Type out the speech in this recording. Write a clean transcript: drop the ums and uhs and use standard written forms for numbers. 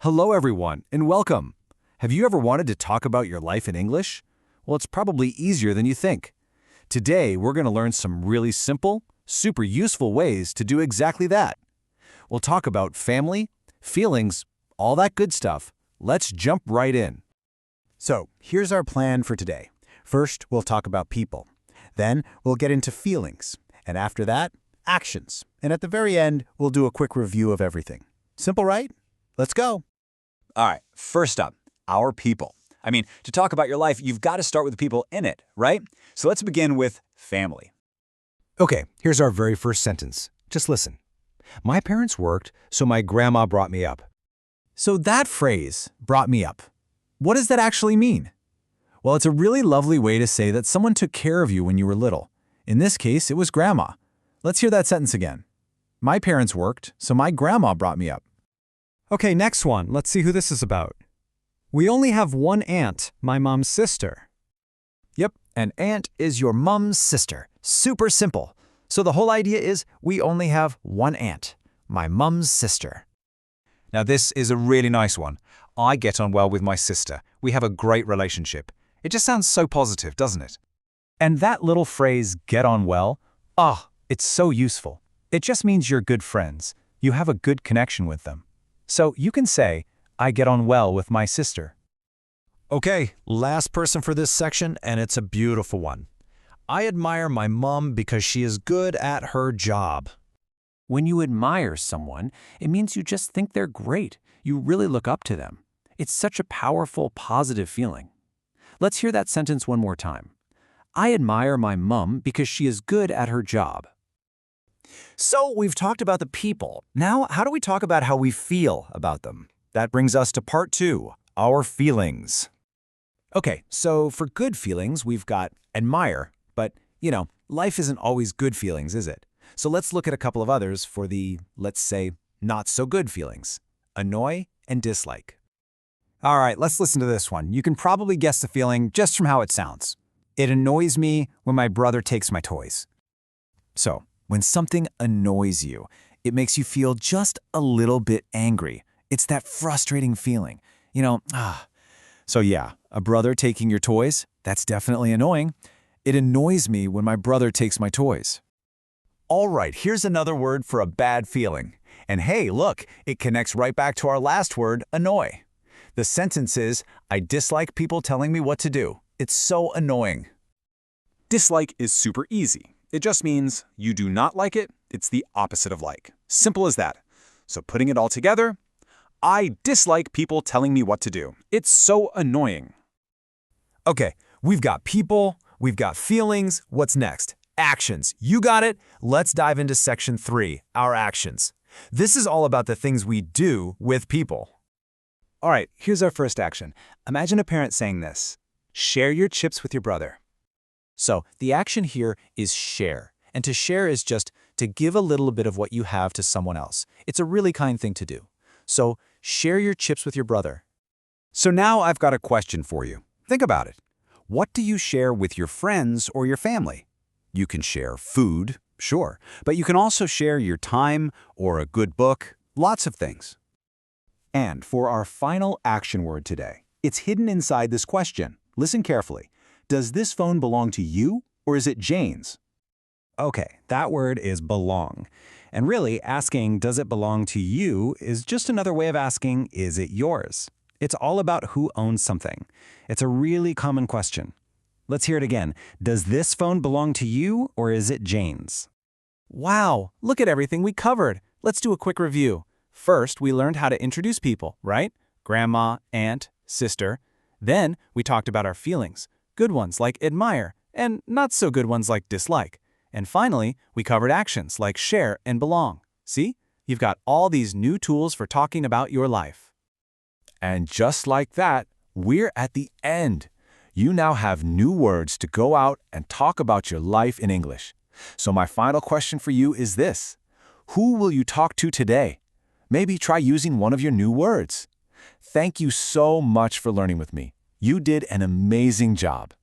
Hello, everyone, and welcome. Have you ever wanted to talk about your life in English? Well, it's probably easier than you think. Today, we're going to learn some really simple, super useful ways to do exactly that. We'll talk about family, feelings, all that good stuff. Let's jump right in. So, here's our plan for today. First, we'll talk about people. Then, we'll get into feelings. And after that, actions. And at the very end, we'll do a quick review of everything. Simple, right? Let's go. All right, first up, our people. To talk about your life, you've got to start with the people in it, right? So let's begin with family. Okay, here's our very first sentence. Just listen. My parents worked, so my grandma brought me up. So that phrase, brought me up, what does that actually mean? Well, it's a really lovely way to say that someone took care of you when you were little. In this case, it was grandma. Let's hear that sentence again. My parents worked, so my grandma brought me up. Okay, next one. Let's see who this is about. We only have one aunt, my mom's sister. Yep, an aunt is your mom's sister. Super simple. So the whole idea is we only have one aunt, my mom's sister. Now this is a really nice one. I get on well with my sister. We have a great relationship. It just sounds so positive, doesn't it? And that little phrase, get on well, it's so useful. It just means you're good friends. You have a good connection with them. So you can say, I get on well with my sister. Okay, last person for this section, and it's a beautiful one. I admire my mom because she is good at her job. When you admire someone, it means you just think they're great. You really look up to them. It's such a powerful, positive feeling. Let's hear that sentence one more time. I admire my mom because she is good at her job. So we've talked about the people. Now, how do we talk about how we feel about them? That brings us to part 2, our feelings. Okay, so for good feelings, we've got admire, but, life isn't always good feelings, is it? So let's look at a couple of others for the, let's say, not so good feelings. Annoy and dislike. All right, let's listen to this one. You can probably guess the feeling just from how it sounds. It annoys me when my brother takes my toys. So, when something annoys you, it makes you feel just a little bit angry. It's that frustrating feeling. So yeah, a brother taking your toys, that's definitely annoying. It annoys me when my brother takes my toys. All right, here's another word for a bad feeling. And hey, look, it connects right back to our last word, annoy. The sentence is, I dislike people telling me what to do. It's so annoying. Dislike is super easy. It just means you do not like it. It's the opposite of like. Simple as that. So putting it all together, I dislike people telling me what to do. It's so annoying. Okay, we've got people, we've got feelings. What's next? Actions. You got it. Let's dive into section 3, our actions. This is all about the things we do with people. All right, here's our first action. Imagine a parent saying this. Share your chips with your brother. So the action here is share. And to share is just to give a little bit of what you have to someone else. It's a really kind thing to do. So share your chips with your brother. So now I've got a question for you. Think about it. What do you share with your friends or your family? You can share food, sure, but you can also share your time or a good book, lots of things. And for our final action word today, it's hidden inside this question. Listen carefully. Does this phone belong to you or is it Jane's? Okay, that word is belong. And really, asking, does it belong to you, is just another way of asking, is it yours? It's all about who owns something. It's a really common question. Let's hear it again. Does this phone belong to you or is it Jane's? Wow, look at everything we covered. Let's do a quick review. First, we learned how to introduce people, right? Grandma, aunt, sister. Then, we talked about our feelings. Good ones like admire, and not so good ones like dislike. And finally, we covered actions like share and belong. See? You've got all these new tools for talking about your life. And just like that, we're at the end. You now have new words to go out and talk about your life in English. So my final question for you is this. Who will you talk to today? Maybe try using one of your new words. Thank you so much for learning with me. You did an amazing job.